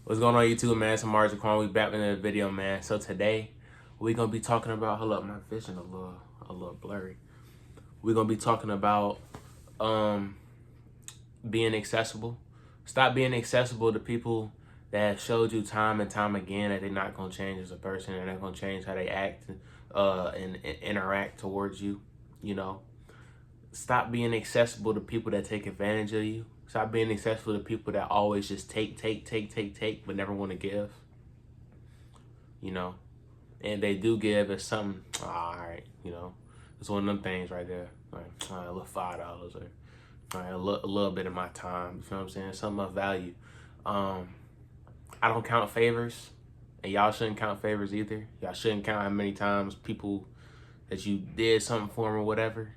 What's going on YouTube, man? It's Amari Jaquan. We back in the video, man. So today we're gonna be talking about, hold up, my vision a little blurry. We're gonna be talking about being accessible. Stop being accessible to people that have showed you time and time again that they're not gonna change as a person, and they're not gonna change how they act and interact towards you. You know, stop being accessible to people that take advantage of you. Stop being accessible to people that always just take, but never want to give. You know, and they do give us something. Oh, all right, you know, it's one of them things right there. Like, all right, a little $5 or all right, a little bit of my time. You feel what I'm saying? Something of value. I don't count favors, and y'all shouldn't count favors either. Y'all shouldn't count how many times people that you did something for them or whatever.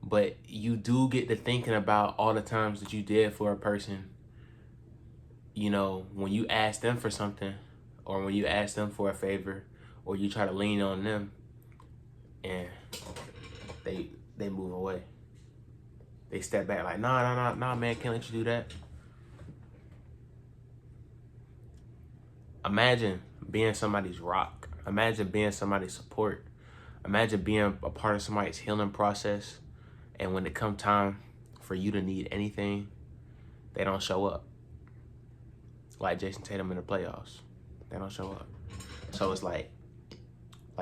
But you do get to thinking about all the times that you did for a person, you know, when you ask them for something or when you ask them for a favor or you try to lean on them and they move away. They step back like, nah, man, can't let you do that. Imagine being somebody's rock. Imagine being somebody's support. Imagine being a part of somebody's healing process. And when it come time for you to need anything, they don't show up. Like Jason Tatum in the playoffs. They don't show up. So it's like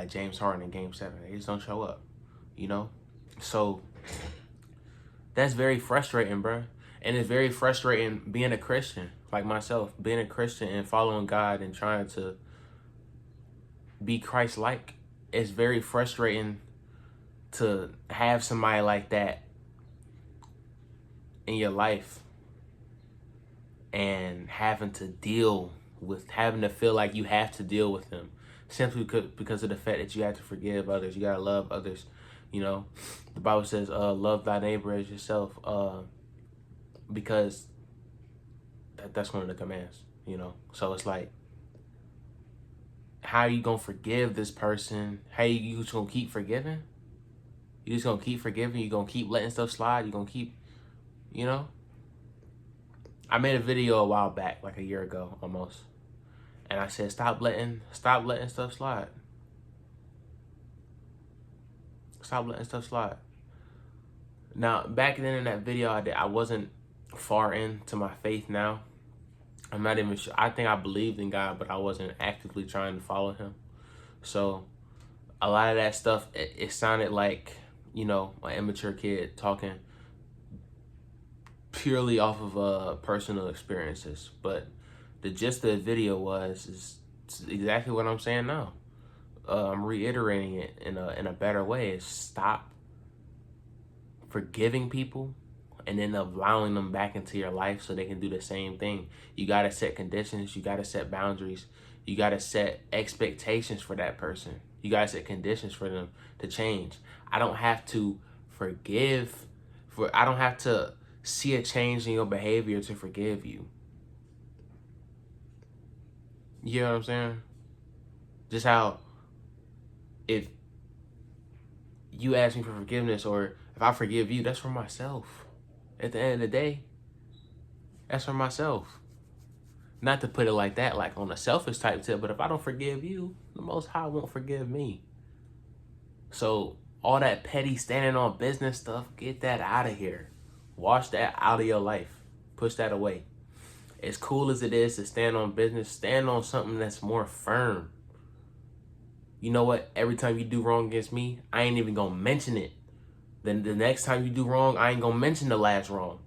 James Harden in Game 7. They just don't show up, you know? So that's very frustrating, bro. And it's very frustrating being a Christian, like myself, being a Christian and following God and trying to be Christ-like. It's very frustrating to have somebody like that in your life and having to feel like you have to deal with them simply because of the fact that you have to forgive others. You gotta love others. You know, the Bible says, love thy neighbor as yourself, because that's one of the commands, you know? So it's like, how are you gonna forgive this person? How you just gonna keep forgiving? You just gonna keep forgiving? You gonna keep letting stuff slide? You gonna keep, you know? I made a video a while back, like a year ago almost. And I said, stop letting stuff slide. Stop letting stuff slide. Now, back then in that video I wasn't far into my faith now. I'm not even sure. I think I believed in God, but I wasn't actively trying to follow him. So a lot of that stuff, it sounded like, you know, an immature kid talking purely off of personal experiences. But the gist of the video is exactly what I'm saying now. I'm reiterating it in a better way. Is stop forgiving people and then allowing them back into your life so they can do the same thing. You got to set conditions. You got to set boundaries. You got to set expectations for that person. You got to set conditions for them to change. I don't have to I don't have to see a change in your behavior to forgive you. You know what I'm saying? Just how if you ask me for forgiveness or if I forgive you, that's for myself. At the end of the day, that's for myself. Not to put it like that, like on a selfish type tip, but if I don't forgive you, the Most High won't forgive me. So all that petty standing on business stuff, get that out of here. Wash that out of your life. Push that away. As cool as it is to stand on business, stand on something that's more firm. You know what? Every time you do wrong against me, I ain't even gonna mention it. Then the next time you do wrong, I ain't gonna mention the last wrong.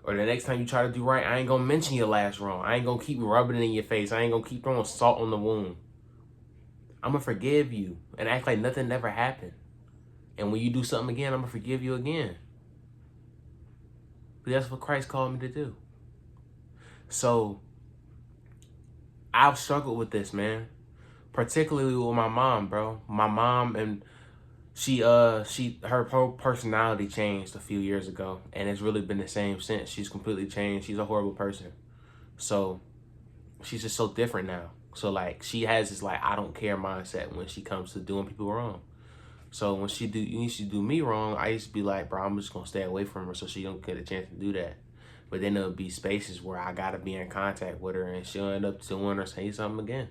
Or the next time you try to do right, I ain't gonna mention your last wrong. I ain't gonna keep rubbing it in your face. I ain't gonna keep throwing salt on the wound. I'm gonna forgive you and act like nothing ever happened. And when you do something again, I'm gonna forgive you again. But that's what Christ called me to do. So I've struggled with this, man. Particularly with my mom, bro. My mom, and her whole personality changed a few years ago, and it's really been the same since. She's completely changed. She's a horrible person. So she's just so different now. So like she has this like I don't care mindset when she comes to doing people wrong. So when she do me wrong, I used to be like, bro, I'm just gonna stay away from her so she don't get a chance to do that. But then there'll be spaces where I gotta be in contact with her and she'll end up doing or say something again.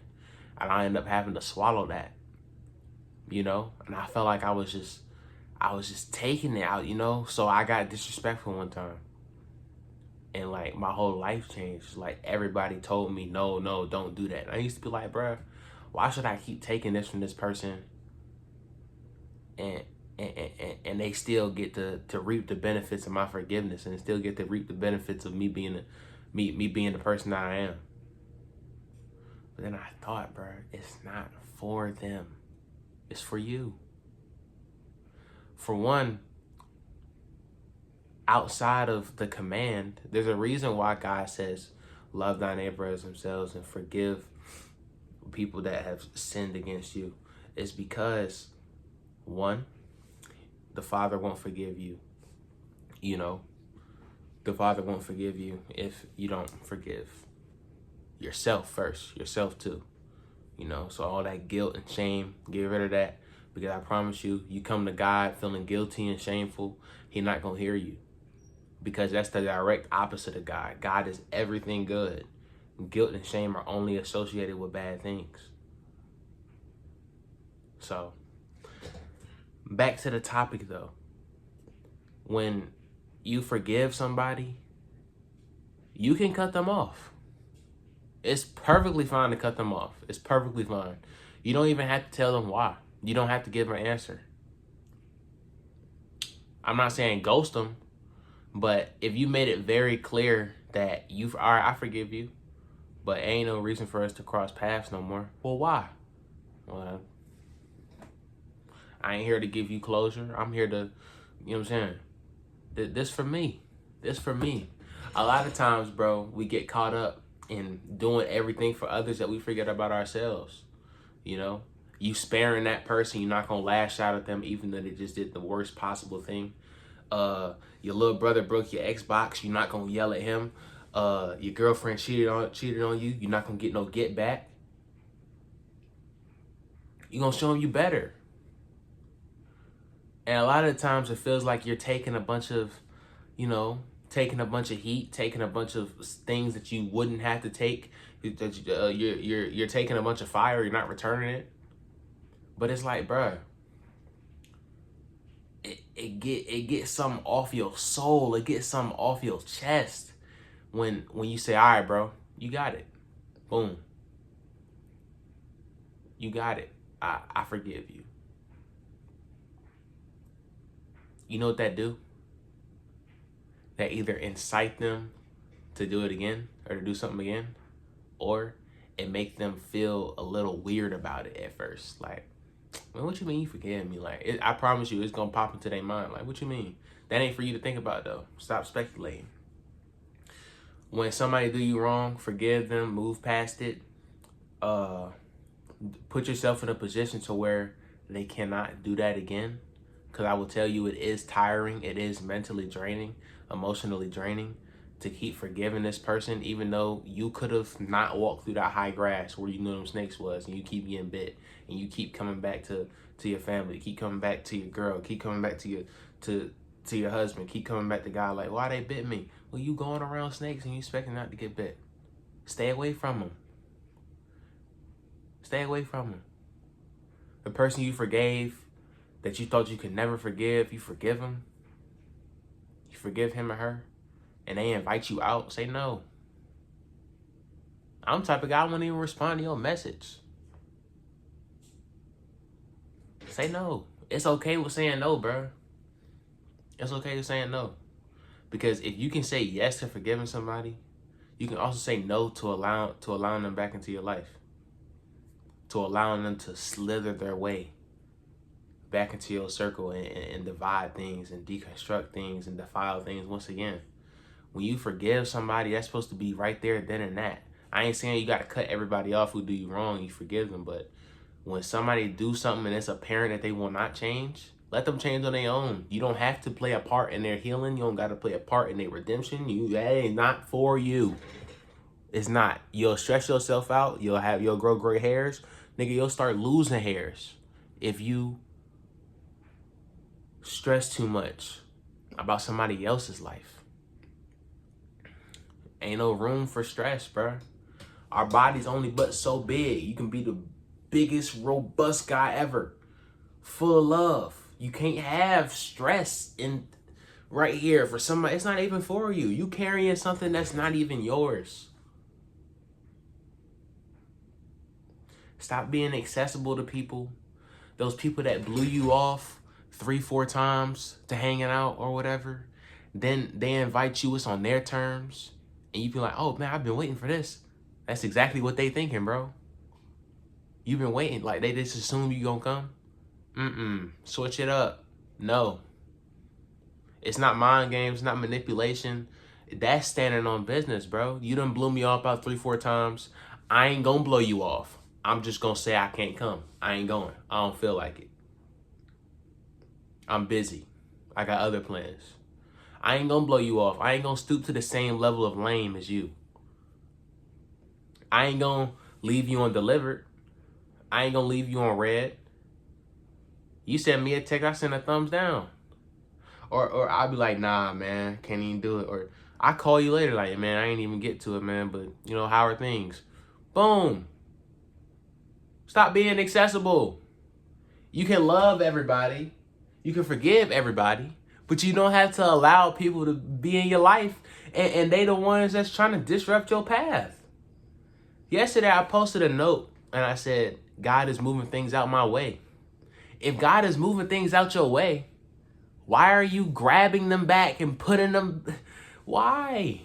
And I end up having to swallow that, you know? And I felt like I was just taking it out, you know? So I got disrespectful one time. And like my whole life changed. Like everybody told me, no, don't do that. And I used to be like, bruh, why should I keep taking this from this person and they still get to reap the benefits of my forgiveness and still get to reap the benefits of me being the person that I am. But then I thought, bruh, it's not for them. It's for you. For one, outside of the command, there's a reason why God says, love thy neighbor as themselves and forgive people that have sinned against you. It's because, one, the Father won't forgive you. You know, the Father won't forgive you if you don't forgive yourself first, yourself too. You know, so all that guilt and shame, get rid of that. Because I promise you, you come to God feeling guilty and shameful, He's not going to hear you. Because that's the direct opposite of God. God is everything good. Guilt and shame are only associated with bad things. So, back to the topic though. When you forgive somebody, you can cut them off. It's perfectly fine to cut them off. It's perfectly fine. You don't even have to tell them why. You don't have to give them an answer. I'm not saying ghost them, but if you made it very clear that all right, I forgive you, but ain't no reason for us to cross paths no more. Well, why? Well, I ain't here to give you closure. I'm here to, you know what I'm saying? This for me. This for me. A lot of times, bro, we get caught up in doing everything for others that we forget about ourselves. You know? You sparing that person, you're not gonna lash out at them even though they just did the worst possible thing. Your little brother broke your Xbox, you're not gonna yell at him. Your girlfriend cheated on you, you're not gonna get no get back. You're gonna show them you better. And a lot of the times it feels like you're taking a bunch of, you know, taking a bunch of heat, taking a bunch of things that you wouldn't have to take. You're taking a bunch of fire, you're not returning it. But it's like, bruh, it gets something off your soul. It gets something off your chest when you say, all right, bro, you got it. Boom. You got it. I forgive you. You know what that do? That either incite them to do it again or to do something again, or it make them feel a little weird about it at first. Like, man, what you mean you forgive me? Like, I promise you, it's gonna pop into their mind. Like, what you mean? That ain't for you to think about though. Stop speculating. When somebody do you wrong, forgive them, move past it. Put yourself in a position to where they cannot do that again. Because I will tell you, it is tiring. It is mentally draining, emotionally draining to keep forgiving this person, even though you could have not walked through that high grass where you knew them snakes was, and you keep getting bit, and you keep coming back to your family, keep coming back to your girl, keep coming back to your husband, keep coming back to God. Like, why they bit me? Well, you going around snakes and you expecting not to get bit. Stay away from them. Stay away from them. The person you forgave, that you thought you could never forgive, you forgive him. You forgive him or her, and they invite you out, say no. I'm the type of guy I won't even respond to your message. Say no. It's okay with saying no, bro. It's okay with saying no. Because if you can say yes to forgiving somebody, you can also say no to allowing them back into your life. To allowing them to slither their way back into your circle and divide things and deconstruct things and defile things once again. When you forgive somebody, that's supposed to be right there, then and that. I ain't saying you got to cut everybody off who do you wrong, you forgive them, but when somebody do something and it's apparent that they will not change, let them change on their own. You don't have to play a part in their healing. You don't got to play a part in their redemption. That ain't not for you. It's not. You'll stress yourself out. You'll grow gray hairs. Nigga, you'll start losing hairs if you stress too much about somebody else's life. Ain't no room for stress, bro. Our body's only but so big. You can be the biggest, robust guy ever, full of love. You can't have stress in right here for somebody. It's not even for you. You carrying something that's not even yours. Stop being accessible to people. Those people that blew you off 3-4 times to hanging out or whatever. Then they invite you, it's on their terms. And you be like, oh man, I've been waiting for this. That's exactly what they thinking, bro. You've been waiting. Like, they just assume you gonna come. Switch it up. No. It's not mind games, not manipulation. That's standing on business, bro. You done blew me off about 3-4 times. I ain't gonna blow you off. I'm just gonna say I can't come. I ain't going. I don't feel like it. I'm busy. I got other plans. I ain't gonna blow you off. I ain't gonna stoop to the same level of lame as you. I ain't gonna leave you undelivered. I ain't gonna leave you on red. You send me a text, I send a thumbs down. Or I'll be like, nah, man, can't even do it. Or I call you later like, man, I ain't even get to it, man, but, you know, how are things? Boom. Stop being accessible. You can love everybody. You can forgive everybody. But you don't have to allow people to be in your life and they the ones that's trying to disrupt your path. Yesterday, I posted a note and I said, God is moving things out my way. If God is moving things out your way, why are you grabbing them back and putting them? Why?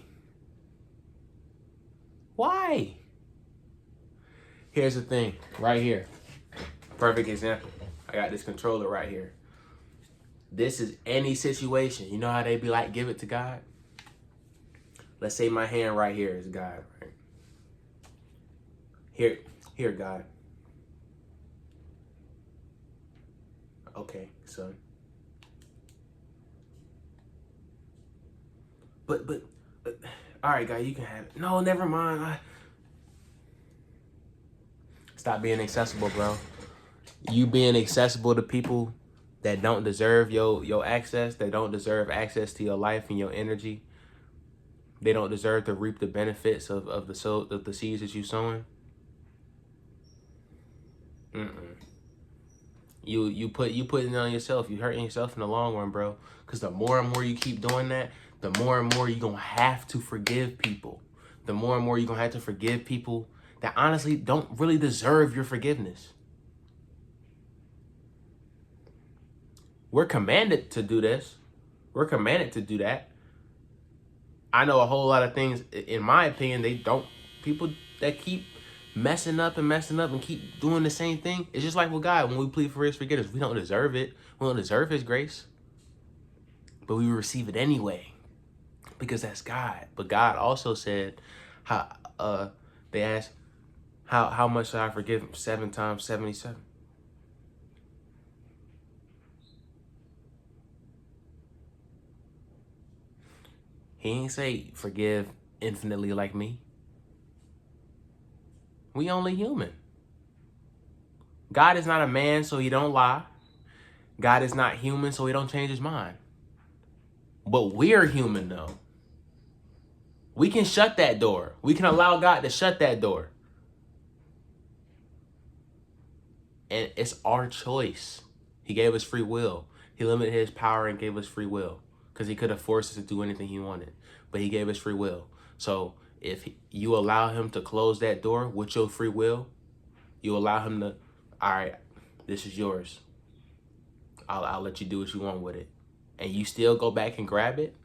Why? Here's the thing, right here. Perfect example. I got this controller right here. This is any situation. You know how they be like, give it to God? Let's say my hand right here is God, right? Here, God. Okay, son. But, all right, God, you can have it. No, never mind. Stop being accessible, bro. You being accessible to people that don't deserve your access, that don't deserve access to your life and your energy. They don't deserve to reap the benefits of the seeds that you sowing. You putting it on yourself. You hurting yourself in the long run, bro. Because the more and more you keep doing that, the more and more you're gonna have to forgive people. The more and more you're gonna have to forgive people that honestly don't really deserve your forgiveness. We're commanded to do this. We're commanded to do that. I know a whole lot of things, in my opinion, people that keep messing up and keep doing the same thing. It's just like with God, when we plead for his forgiveness, we don't deserve it. We don't deserve his grace. But we receive it anyway. Because that's God. But God also said, they asked, how much should I forgive him? 7 times 77. He ain't say forgive infinitely like me. We only human. God is not a man, so he don't lie. God is not human, so he don't change his mind. But we're human, though. We can shut that door. We can allow God to shut that door. And it's our choice. He gave us free will. He limited his power and gave us free will. Because he could have forced us to do anything he wanted. But he gave us free will. So if you allow him to close that door with your free will, you allow him to, all right, this is yours. I'll let you do what you want with it. And you still go back and grab it.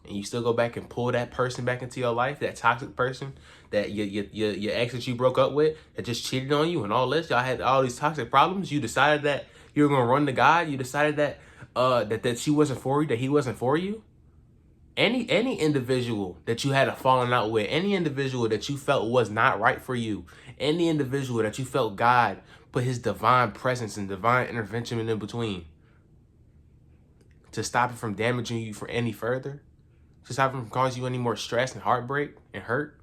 And you still go back and pull that person back into your life, that toxic person, that your ex that you broke up with, that just cheated on you and all this. Y'all had all these toxic problems. You decided that you were gonna run to God. You decided that that she wasn't for you, that he wasn't for you. Any individual that you had a falling out with, any individual that you felt was not right for you, any individual that you felt God put his divine presence and divine intervention in between to stop it from damaging you for any further, to stop it from causing you any more stress and heartbreak and hurt,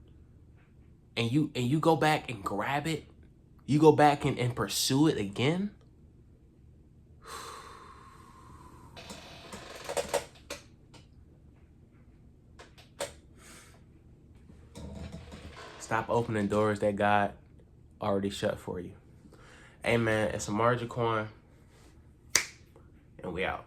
and you go back and grab it, you go back and pursue it again. Stop opening doors that God already shut for you. Hey man, it's Amar Jaquan, and we out.